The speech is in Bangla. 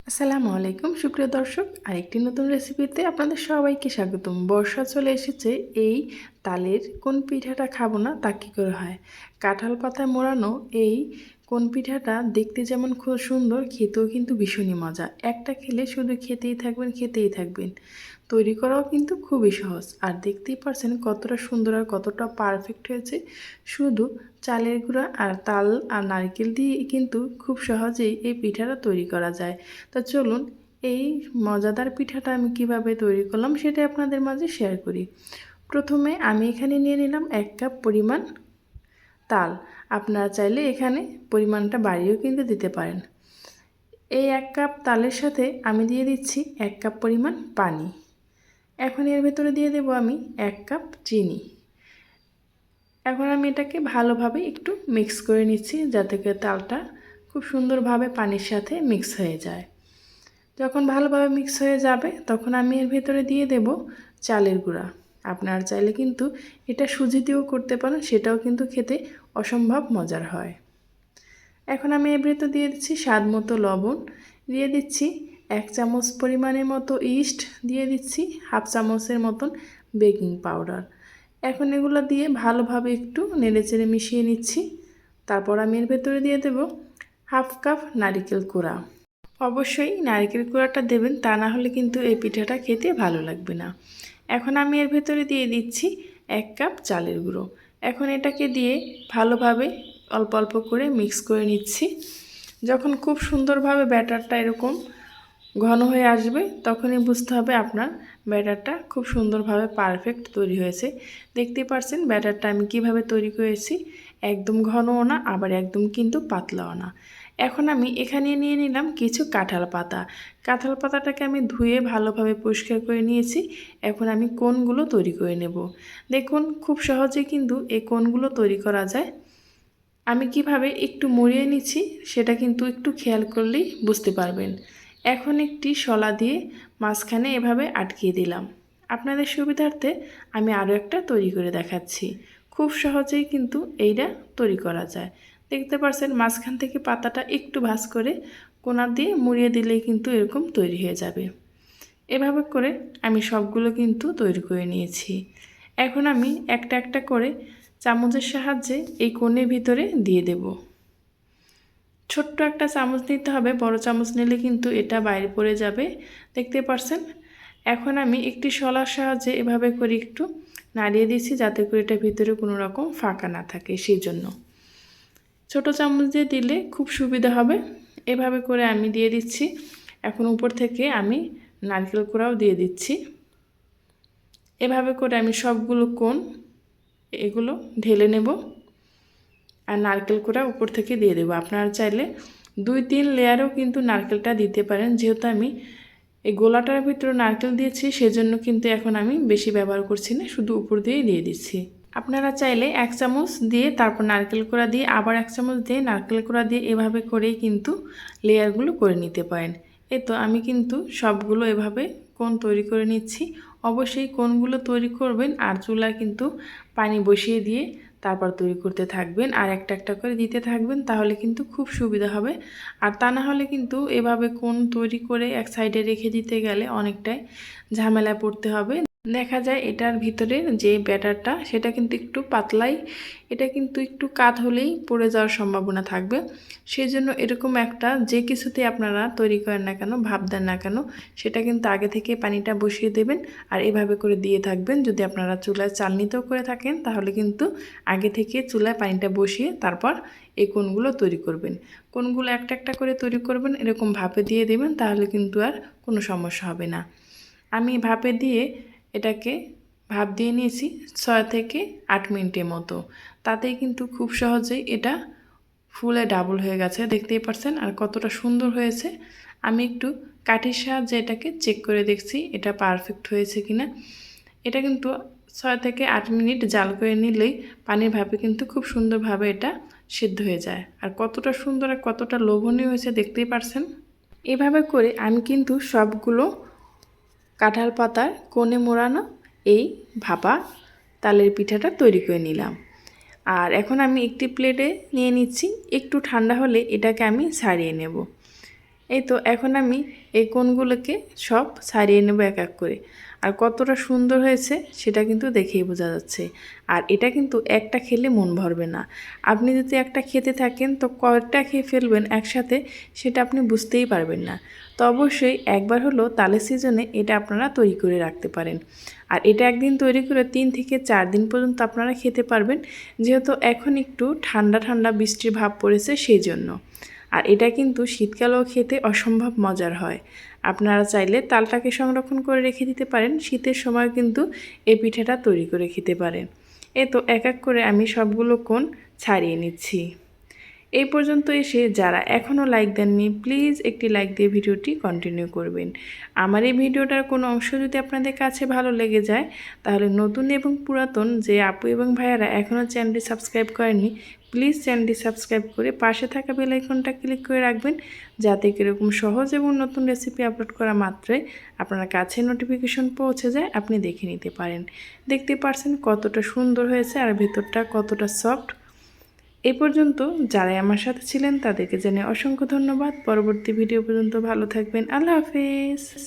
আসসালামু আলাইকুম সুপ্রিয় দর্শক, আরেকটি নতুন রেসিপিতে আপনাদের সবাইকে স্বাগতম। বর্ষা চলে এসেছে, এই তালের কোন পিঠাটা খাবো না তা কী করে হয়। কাঁঠাল পাতায় মোড়ানো এই কোন পিঠাটা দেখতে যেমন খুব সুন্দর, খেতেও কিন্তু ভীষণই মজা। একটা খেলে শুধু খেতেই থাকবেন। তৈরি করাও কিন্তু খুবই সহজ, আর দেখতেই পারছেন কতটা সুন্দর আর কতটা পারফেক্ট হয়েছে। শুধু চালের গুঁড়া আর তাল আর নারকেল দিয়ে কিন্তু খুব সহজেই এই পিঠাটা তৈরি করা যায়। তো চলুন এই মজাদার পিঠাটা আমি কিভাবে তৈরি করলাম সেটা আপনাদের মাঝে শেয়ার করি। প্রথমে আমি এখানে নিয়ে নিলাম 1 কাপ পরিমাণ তাল। আপনারা চাইলে এখানে পরিমাণটা বাড়িয়েও কিন্তু দিতে পারেন। এই 1 কাপ তালের সাথে আমি দিয়ে দিচ্ছি 1 কাপ পরিমাণ পানি। এখন এর ভেতরে দিয়ে দেব আমি 1 কাপ চিনি। এখন আমি এটাকে ভালোভাবে একটু মিক্স করে নিচ্ছি, যাতে করে তালটা খুব সুন্দরভাবে পানির সাথে মিক্স হয়ে যায়। যখন ভালোভাবে মিক্স হয়ে যাবে তখন আমি এর ভেতরে দিয়ে দেব চালের গুঁড়া। আপনারা চাইলে কিন্তু এটা সুজি দিয়েও করতে পারেন, সেটাও কিন্তু খেতে অসম্ভব মজার হয়। এখন আমি এর ভেতরে দিয়ে দিচ্ছি স্বাদ মতো লবণ, দিয়ে দিচ্ছি 1 চামচ পরিমাণের মতো ইস্ট, দিয়ে দিচ্ছি হাফ চামচের মতন বেকিং পাউডার। এখন এগুলো দিয়ে ভালোভাবে একটু নেড়েচেড়ে মিশিয়ে নিচ্ছি। তারপর আমি এর ভেতরে দিয়ে দেব হাফ কাপ নারকেল কোড়া। অবশ্যই নারকেল কোড়াটা দেবেন, তা না হলে কিন্তু এই পিঠাটা খেতে ভালো লাগবে না। এখন আমি এর ভেতরে দিয়ে দিচ্ছি 1 কাপ চালের গুঁড়ো। এখন এটাকে দিয়ে ভালোভাবে অল্প অল্প করে মিক্স করে নিচ্ছি। যখন খুব সুন্দরভাবে ব্যাটারটা এরকম ঘন হয়ে আসবে তখনই বুঝতে হবে আপনার ব্যাটারটা খুব সুন্দরভাবে পারফেক্ট তৈরি হয়েছে। দেখতেই পাচ্ছেন ব্যাটারটা আমি কিভাবে তৈরি করেছি, একদম ঘনও না আবার একদম কিন্তু পাতলাও না। এখন আমি এখানে নিয়ে নিলাম কিছু কাঁঠাল পাতা। কাঁঠাল পাতাটাকে আমি ধুয়ে ভালোভাবে পরিষ্কার করে নিয়েছি। এখন আমি কোণগুলো তৈরি করে নেব। দেখুন খুব সহজে কিন্তু এই কোণগুলো তৈরি করা যায়। আমি কিভাবে একটু মুড়িয়ে নিচ্ছি সেটা কিন্তু একটু খেয়াল করলেই বুঝতে পারবেন। এখন একটি শলা দিয়ে মাঝখানে এভাবে আটকিয়ে দিলাম। আপনাদের সুবিধার্থে আমি আরও একটা তৈরি করে দেখাচ্ছি। খুব সহজেই কিন্তু এইটা তৈরি করা যায়। দেখতে পাচ্ছেন মাঝখান থেকে পাতাটা একটু ভাঁজ করে কোণা দিয়ে মুড়িয়ে দিলেই কিন্তু এরকম তৈরি হয়ে যাবে। এভাবে করে আমি সবগুলো কিন্তু তৈরি করে নিয়েছি। এখন আমি একটা একটা করে চামচের সাহায্যে এই কোণের ভিতরে দিয়ে দেব। ছোট্ট একটা চামচ নিতে হবে, বড় চামচ নিলে কিন্তু এটা বাইরে পড়ে যাবে। দেখতে পাচ্ছেন। এখন আমি একটি শলার সাহায্যে এভাবে করে একটু নাড়িয়ে দিচ্ছি, যাতে করে এটা ভিতরে কোনো রকম ফাঁকা না থাকে, সেই জন্য ছোট চামচ দিয়ে দিলে খুব সুবিধা হবে। এভাবে করে আমি দিয়ে দিচ্ছি। এখন উপর থেকে আমি নারকেল কোড়াও দিয়ে দিচ্ছি। এভাবে করে আমি সবগুলো কোণ এগুলো ঢেলে নেব আর নারকেল কোড়া উপর থেকে দিয়ে দেবো। আপনারা চাইলে 2-3 লেয়ারও কিন্তু নারকেলটা দিতে পারেন। যেহেতু আমি এই গোলাটার ভিতরে নারকেল দিয়েছি সেজন্য কিন্তু এখন আমি বেশি ব্যবহার করছি না, শুধু উপর দিয়েই দিয়ে দিচ্ছি। আপনারা চাইলে 1 চামচ দিয়ে তারপর নারকেল কোড়া দিয়ে আবার 1 চামচ দিয়ে নারকেল কোড়া দিয়ে এভাবে করেই কিন্তু লেয়ারগুলো করে নিতে পারেন। এই তো আমি কিন্তু সবগুলো এভাবে কোণ তৈরি করে নিচ্ছি। অবশ্যই কোণগুলো তৈরি করবেন আর চুলায় কিন্তু পানি বসিয়ে দিয়ে তারপর তৈরি করতে থাকবেন আর একটা একটা করে দিতে থাকবেন, তাহলে কিন্তু খুব সুবিধা হবে। আর তা না হলে কিন্তু এভাবে কোণ তৈরি করে এক সাইডে রেখে দিতে গেলে অনেকটাই ঝামেলায় পড়তে হবে। দেখা যায় এটার ভিতরে যে ব্যাটারটা সেটা কিন্তু একটু পাতলাই, এটা কিন্তু একটু কাত হলেই পড়ে যাওয়ার সম্ভাবনা থাকবে। সেই জন্য এরকম একটা যে কিছুতে আপনারা তৈরি করেন না কেন, ভাপ দেন না কেন, সেটা কিন্তু আগে থেকে পানিটা বসিয়ে দেবেন আর এভাবে করে দিয়ে থাকবেন। যদি আপনারা চুলায় চালনিতেও করে থাকেন তাহলে কিন্তু আগে থেকে চুলায় পানিটা বসিয়ে তারপর এই কোণগুলো তৈরি করবেন। কোণগুলো একটা একটা করে তৈরি করবেন, এরকম ভাপে দিয়ে দেবেন, তাহলে কিন্তু আর কোনো সমস্যা হবে না। আমি ভাপে দিয়ে এটাকে ভাপ দিয়ে নিয়েছি 6 থেকে 8 মিনিটের মতো। তাতেই কিন্তু খুব সহজেই এটা ফুলে ডাবল হয়ে গেছে, দেখতেই পাচ্ছেন। আর কতটা সুন্দর হয়েছে। আমি একটু কাঠির সাহায্যে এটাকে চেক করে দেখছি এটা পারফেক্ট হয়েছে কিনা। এটা কিন্তু 6 থেকে 8 মিনিট জাল করে নিলেই পানির ভাপে কিন্তু খুব সুন্দরভাবে এটা সিদ্ধ হয়ে যায়। আর কতটা সুন্দর আর কতটা লোভনীয় হয়েছে দেখতেই পাচ্ছেন। এভাবে করে আমি কিন্তু সবগুলো কাঁঠাল পাতার কোণে মোড়ানো এই ভাপা তালের পিঠাটা তৈরি করে নিলাম। আর এখন আমি একটি প্লেটে নিয়ে নিচ্ছি। একটু ঠান্ডা হলে এটাকে আমি ছাড়িয়ে নেব। এই তো এখন আমি এই কোণগুলোকে সব ছাড়িয়ে নেব এক এক করে। আর কতটা সুন্দর হয়েছে সেটা কিন্তু দেখেই বোঝা যাচ্ছে। আর এটা কিন্তু একটা খেলে মন ভরবে না। আপনি যদি একটা খেতে থাকেন তো কয়টা খেয়ে ফেলবেন একসাথে সেটা আপনি বুঝতেই পারবেন না। তো অবশ্যই একবার হলো তালের সিজনে এটা আপনারা তৈরি করে রাখতে পারেন। আর এটা একদিন তৈরি করে 3 থেকে 4 দিন পর্যন্ত আপনারা খেতে পারবেন, যেহেতু এখন একটু ঠান্ডা ঠান্ডা বৃষ্টির ভাব পড়েছে সেই জন্য। আর এটা কিন্তু শীতকালেও খেতে অসম্ভব মজার হয়। আপনারা চাইলে তালটাকে সংরক্ষণ করে রেখে দিতে পারেন, শীতের সময় কিন্তু এই পিঠাটা তৈরি করে খেতে পারেন। এই তো এক এক করে আমি সবগুলো কোণ ছাড়িয়ে নিচ্ছি। এই পর্যন্ত এসে যারা এখনও লাইক দেননি প্লিজ একটি লাইক দিয়ে ভিডিওটি কন্টিনিউ করবেন। আমার এই ভিডিওটার কোনো অংশ যদি আপনাদের কাছে ভালো লেগে যায় তাহলে নতুন এবং পুরাতন যে আপু এবং ভাইয়ারা এখনও চ্যানেলটি সাবস্ক্রাইব করেননি প্লিজ চ্যানেলটি সাবস্ক্রাইব করে পাশে থাকা বেল আইকনটা ক্লিক করে রাখবেন, যাতে এরকম সহজ এবং নতুন রেসিপি আপলোড করা মাত্রই আপনার কাছে নোটিফিকেশন পৌঁছে যায়, আপনি দেখে নিতে পারেন। দেখতে পারছেন কতটা সুন্দর হয়েছে আর ভেতরটা কতটা সফট। এই পর্যন্ত যারাই আমার সাথে ছিলেন তাদেরকে জানিয়ে অসংখ্য ধন্যবাদ। পরবর্তী ভিডিও পর্যন্ত ভালো থাকবেন। আল্লাহ হাফেজ।